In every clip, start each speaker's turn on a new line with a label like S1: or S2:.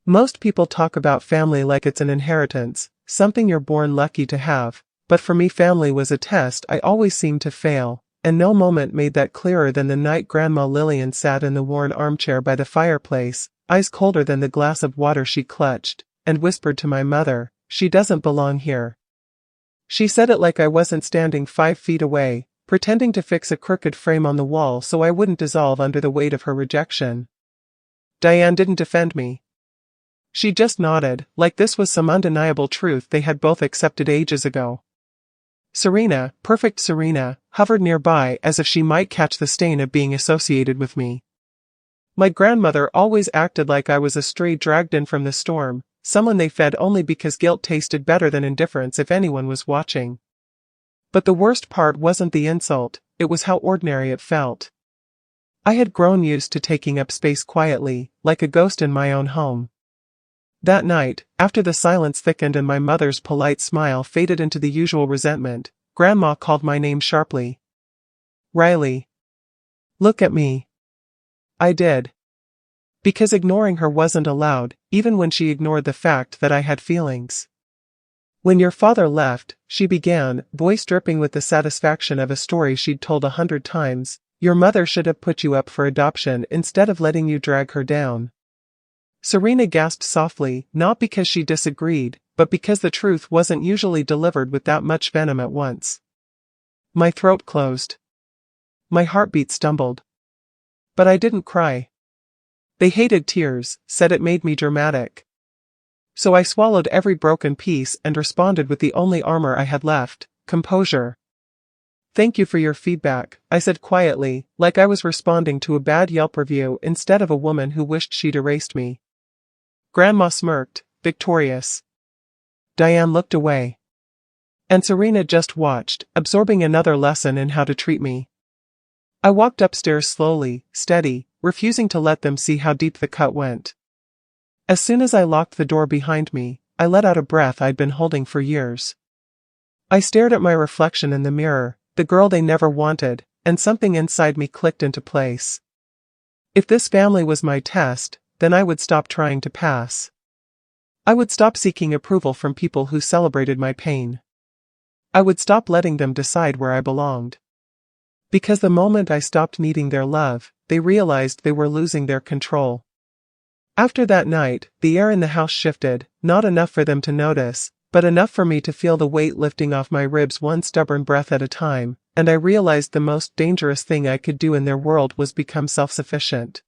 S1: Most people talk about family like it's an inheritance, something you're born lucky to have, but for me family was a test I always seemed to fail, and no moment made that clearer than the night Grandma Lillian sat in the worn armchair by the fireplace, eyes colder than the glass of water she clutched, and whispered to my mother, "She doesn't belong here." She said it like I wasn't standing 5 feet away, pretending to fix a crooked frame on the wall so I wouldn't dissolve under the weight of her rejection. Diane didn't defend me. She just nodded, like this was some undeniable truth they had both accepted ages ago. Serena, perfect Serena, hovered nearby as if she might catch the stain of being associated with me. My grandmother always acted like I was a stray dragged in from the storm, someone they fed only because guilt tasted better than indifference if anyone was watching. But the worst part wasn't the insult, it was how ordinary it felt. I had grown used to taking up space quietly, like a ghost in my own home. That night, after the silence thickened and my mother's polite smile faded into the usual resentment, Grandma called my name sharply. "Riley. Look at me." I did. Because ignoring her wasn't allowed, even when she ignored the fact that I had feelings. "When your father left," she began, voice dripping with the satisfaction of a story she'd told 100 times, "your mother should have put you up for adoption instead of letting you drag her down." Serena gasped softly, not because she disagreed, but because the truth wasn't usually delivered with that much venom at once. My throat closed. My heartbeat stumbled. But I didn't cry. They hated tears, said it made me dramatic. So I swallowed every broken piece and responded with the only armor I had left, composure. "Thank you for your feedback," I said quietly, like I was responding to a bad Yelp review instead of a woman who wished she'd erased me. Grandma smirked, victorious. Diane looked away. And Serena just watched, absorbing another lesson in how to treat me. I walked upstairs slowly, steady, refusing to let them see how deep the cut went. As soon as I locked the door behind me, I let out a breath I'd been holding for years. I stared at my reflection in the mirror, the girl they never wanted, and something inside me clicked into place. If this family was my test, then I would stop trying to pass. I would stop seeking approval from people who celebrated my pain. I would stop letting them decide where I belonged. Because the moment I stopped needing their love, they realized they were losing their control. After that night, the air in the house shifted, not enough for them to notice, but enough for me to feel the weight lifting off my ribs one stubborn breath at a time, and I realized the most dangerous thing I could do in their world was become self-sufficient.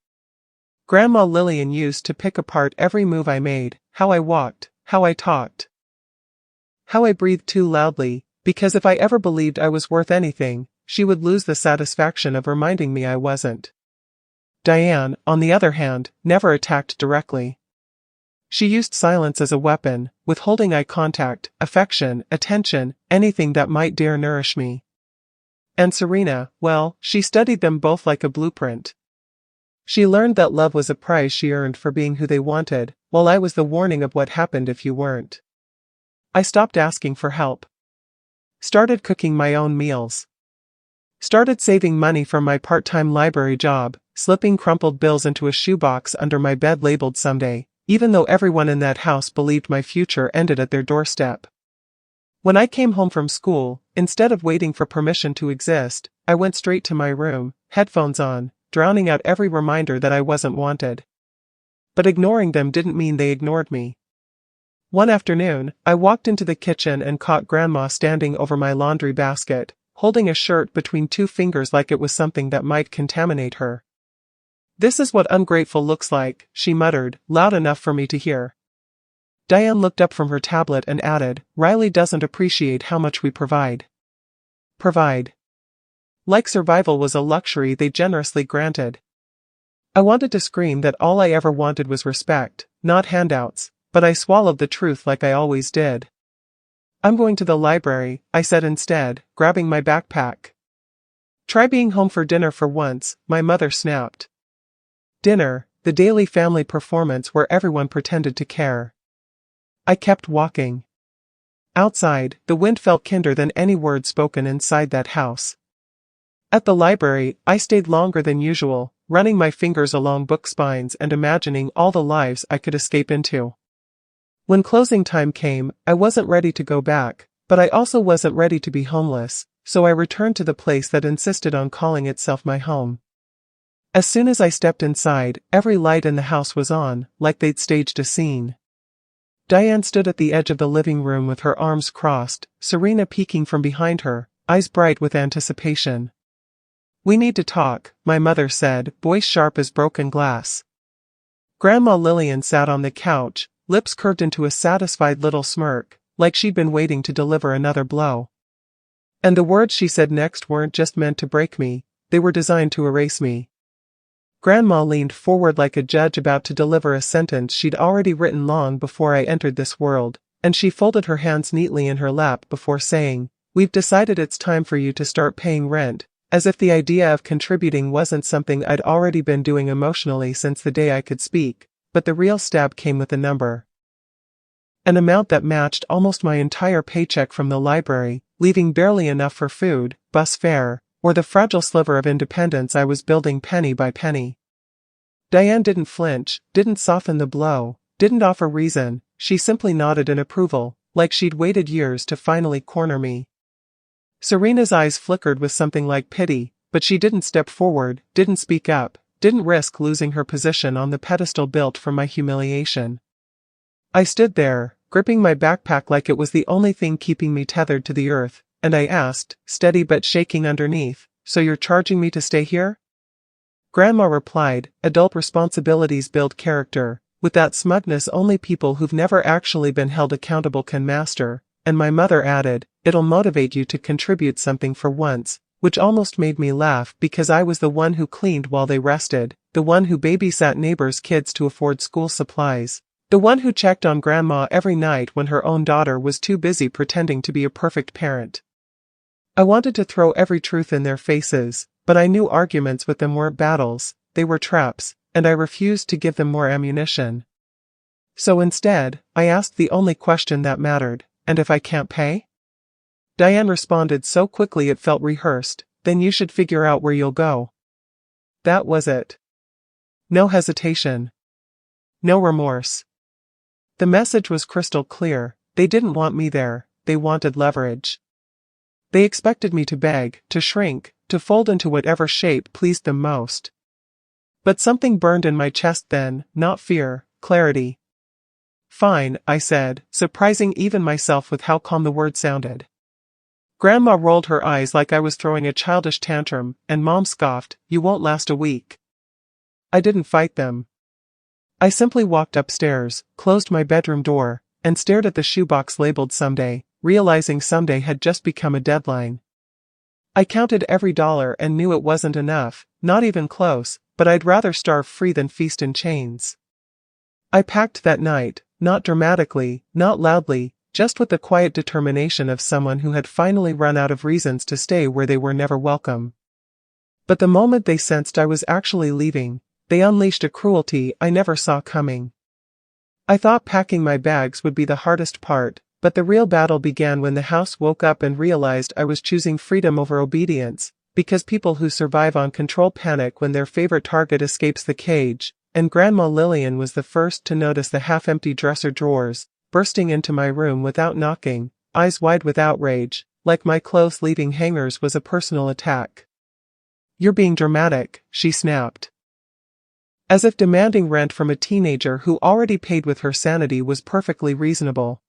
S1: Grandma Lillian used to pick apart every move I made, how I walked, how I talked, how I breathed too loudly, because if I ever believed I was worth anything, she would lose the satisfaction of reminding me I wasn't. Diane, on the other hand, never attacked directly. She used silence as a weapon, withholding eye contact, affection, attention, anything that might dare nourish me. And Serena, well, she studied them both like a blueprint. She learned that love was a prize she earned for being who they wanted, while I was the warning of what happened if you weren't. I stopped asking for help. Started cooking my own meals. Started saving money from my part-time library job, slipping crumpled bills into a shoebox under my bed labeled someday, even though everyone in that house believed my future ended at their doorstep. When I came home from school, instead of waiting for permission to exist, I went straight to my room, headphones on, drowning out every reminder that I wasn't wanted. But ignoring them didn't mean they ignored me. One afternoon, I walked into the kitchen and caught Grandma standing over my laundry basket, holding a shirt between 2 fingers like it was something that might contaminate her. "This is what ungrateful looks like," she muttered, loud enough for me to hear. Diane looked up from her tablet and added, "Riley doesn't appreciate how much we provide." Provide. Like survival was a luxury they generously granted. I wanted to scream that all I ever wanted was respect, not handouts, but I swallowed the truth like I always did. "I'm going to the library," I said instead, grabbing my backpack. "Try being home for dinner for once," my mother snapped. Dinner, the daily family performance where everyone pretended to care. I kept walking. Outside, the wind felt kinder than any word spoken inside that house. At the library, I stayed longer than usual, running my fingers along book spines and imagining all the lives I could escape into. When closing time came, I wasn't ready to go back, but I also wasn't ready to be homeless, so I returned to the place that insisted on calling itself my home. As soon as I stepped inside, every light in the house was on, like they'd staged a scene. Diane stood at the edge of the living room with her arms crossed, Serena peeking from behind her, eyes bright with anticipation. "We need to talk," my mother said, voice sharp as broken glass. Grandma Lillian sat on the couch, lips curved into a satisfied little smirk, like she'd been waiting to deliver another blow. And the words she said next weren't just meant to break me, they were designed to erase me. Grandma leaned forward like a judge about to deliver a sentence she'd already written long before I entered this world, and she folded her hands neatly in her lap before saying, "We've decided it's time for you to start paying rent," as if the idea of contributing wasn't something I'd already been doing emotionally since the day I could speak, but the real stab came with a number. An amount that matched almost my entire paycheck from the library, leaving barely enough for food, bus fare, or the fragile sliver of independence I was building penny by penny. Diane didn't flinch, didn't soften the blow, didn't offer reason, she simply nodded in approval, like she'd waited years to finally corner me. Serena's eyes flickered with something like pity, but she didn't step forward, didn't speak up, didn't risk losing her position on the pedestal built for my humiliation. I stood there, gripping my backpack like it was the only thing keeping me tethered to the earth, and I asked, steady but shaking underneath, "So you're charging me to stay here?" Grandma replied, "Adult responsibilities build character, with that smugness only people who've never actually been held accountable can master," and my mother added, "It'll motivate you to contribute something for once," which almost made me laugh because I was the one who cleaned while they rested, the one who babysat neighbors' kids to afford school supplies, the one who checked on Grandma every night when her own daughter was too busy pretending to be a perfect parent. I wanted to throw every truth in their faces, but I knew arguments with them weren't battles, they were traps, and I refused to give them more ammunition. So instead, I asked the only question that mattered, "And if I can't pay?" Diane responded so quickly it felt rehearsed, "Then you should figure out where you'll go." That was it. No hesitation. No remorse. The message was crystal clear, they didn't want me there, they wanted leverage. They expected me to beg, to shrink, to fold into whatever shape pleased them most. But something burned in my chest then, not fear, clarity. "Fine," I said, surprising even myself with how calm the word sounded. Grandma rolled her eyes like I was throwing a childish tantrum, and Mom scoffed, "You won't last a week." I didn't fight them. I simply walked upstairs, closed my bedroom door, and stared at the shoebox labeled someday, realizing someday had just become a deadline. I counted every dollar and knew it wasn't enough, not even close, but I'd rather starve free than feast in chains. I packed that night, not dramatically, not loudly, just with the quiet determination of someone who had finally run out of reasons to stay where they were never welcome. But the moment they sensed I was actually leaving, they unleashed a cruelty I never saw coming. I thought packing my bags would be the hardest part, but the real battle began when the house woke up and realized I was choosing freedom over obedience, because people who survive on control panic when their favorite target escapes the cage, and Grandma Lillian was the first to notice the half-empty dresser drawers, bursting into my room without knocking, eyes wide with outrage, like my clothes leaving hangers was a personal attack. "You're being dramatic," she snapped. As if demanding rent from a teenager who already paid with her sanity was perfectly reasonable.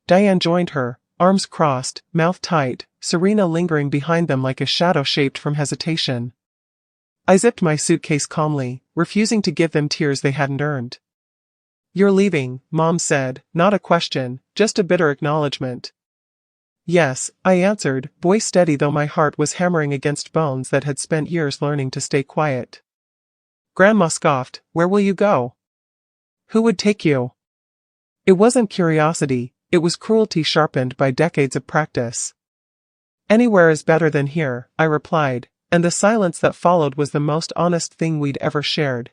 S1: Diane joined her, arms crossed, mouth tight, Serena lingering behind them like a shadow shaped from hesitation. I zipped my suitcase calmly, refusing to give them tears they hadn't earned. "You're leaving," Mom said, not a question, just a bitter acknowledgement. "Yes," I answered, voice steady though my heart was hammering against bones that had spent years learning to stay quiet. Grandma scoffed, "Where will you go? Who would take you?" It wasn't curiosity, it was cruelty sharpened by decades of practice. "Anywhere is better than here," I replied, and the silence that followed was the most honest thing we'd ever shared.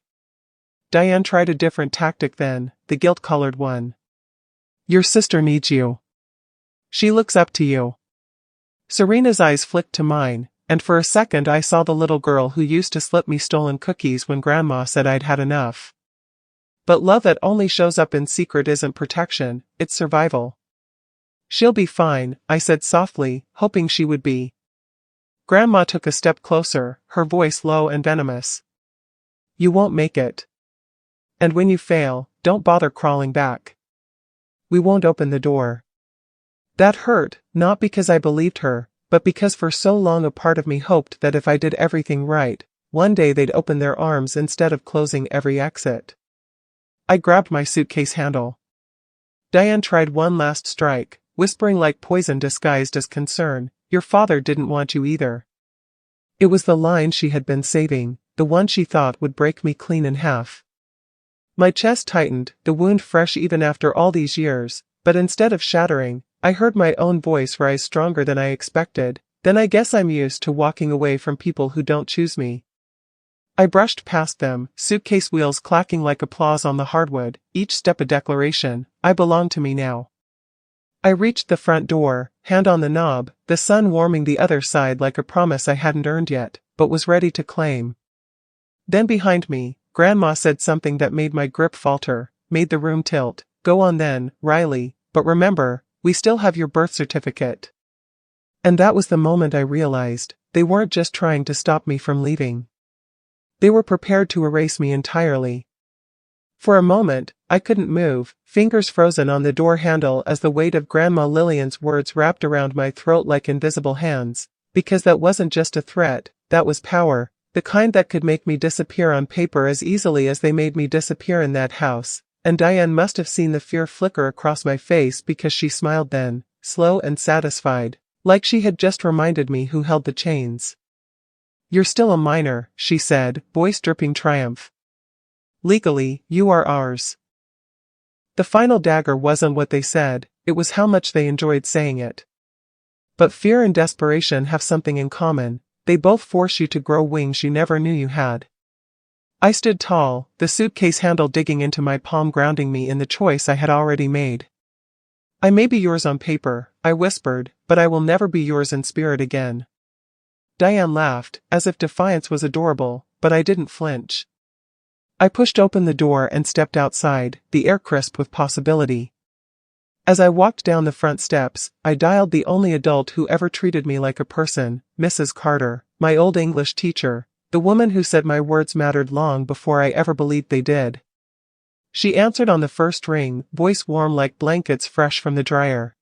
S1: Diane tried a different tactic then, the guilt-colored one. "Your sister needs you. She looks up to you." Serena's eyes flicked to mine, and for a second I saw the little girl who used to slip me stolen cookies when Grandma said I'd had enough. But love that only shows up in secret isn't protection, it's survival. "She'll be fine," I said softly, hoping she would be. Grandma took a step closer, her voice low and venomous. "You won't make it. And when you fail, don't bother crawling back. We won't open the door." That hurt, not because I believed her, but because for so long a part of me hoped that if I did everything right, one day they'd open their arms instead of closing every exit. I grabbed my suitcase handle. Diane tried one last strike, whispering like poison disguised as concern, "Your father didn't want you either." It was the line she had been saving, the one she thought would break me clean in half. My chest tightened, the wound fresh even after all these years, but instead of shattering, I heard my own voice rise stronger than I expected. "Then I guess I'm used to walking away from people who don't choose me." I brushed past them, suitcase wheels clacking like applause on the hardwood, each step a declaration, "I belong to me now." I reached the front door, hand on the knob, the sun warming the other side like a promise I hadn't earned yet, but was ready to claim. Then behind me, Grandma said something that made my grip falter, made the room tilt. "Go on then, Riley, but remember, we still have your birth certificate." And that was the moment I realized, they weren't just trying to stop me from leaving. They were prepared to erase me entirely. For a moment, I couldn't move, fingers frozen on the door handle as the weight of Grandma Lillian's words wrapped around my throat like invisible hands, because that wasn't just a threat, that was power, the kind that could make me disappear on paper as easily as they made me disappear in that house, and Diane must have seen the fear flicker across my face because she smiled then, slow and satisfied, like she had just reminded me who held the chains. "You're still a minor," she said, voice dripping triumph. "Legally, you are ours." The final dagger wasn't what they said, it was how much they enjoyed saying it. But fear and desperation have something in common, they both force you to grow wings you never knew you had. I stood tall, the suitcase handle digging into my palm grounding me in the choice I had already made. "I may be yours on paper," I whispered, "but I will never be yours in spirit again." Diane laughed, as if defiance was adorable, but I didn't flinch. I pushed open the door and stepped outside, the air crisp with possibility. As I walked down the front steps, I dialed the only adult who ever treated me like a person, Mrs. Carter, my old English teacher, the woman who said my words mattered long before I ever believed they did. She answered on the first ring, voice warm like blankets fresh from the dryer.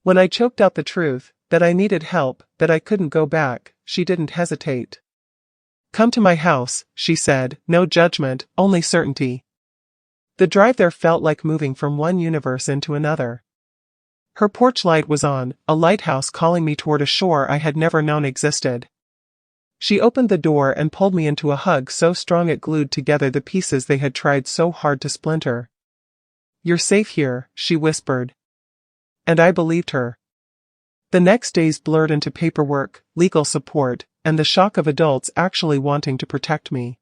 S1: When I choked out the truth, that I needed help, that I couldn't go back, she didn't hesitate. "Come to my house," she said, no judgment, only certainty. The drive there felt like moving from one universe into another. Her porch light was on, a lighthouse calling me toward a shore I had never known existed. She opened the door and pulled me into a hug so strong it glued together the pieces they had tried so hard to splinter. "You're safe here," she whispered. And I believed her. The next days blurred into paperwork, legal support, and the shock of adults actually wanting to protect me.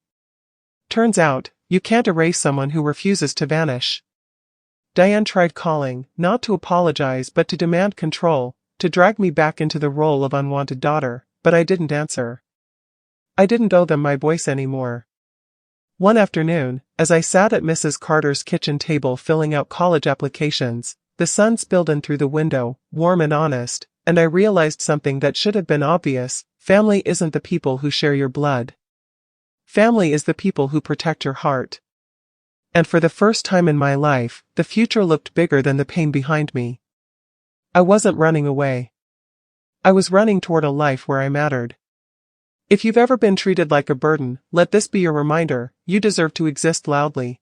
S1: Turns out, you can't erase someone who refuses to vanish. Diane tried calling, not to apologize but to demand control, to drag me back into the role of unwanted daughter, but I didn't answer. I didn't owe them my voice anymore. One afternoon, as I sat at Mrs. Carter's kitchen table filling out college applications, the sun spilled in through the window, warm and honest, and I realized something that should have been obvious: family isn't the people who share your blood. Family is the people who protect your heart. And for the first time in my life, the future looked bigger than the pain behind me. I wasn't running away. I was running toward a life where I mattered. If you've ever been treated like a burden, let this be your reminder: you deserve to exist loudly.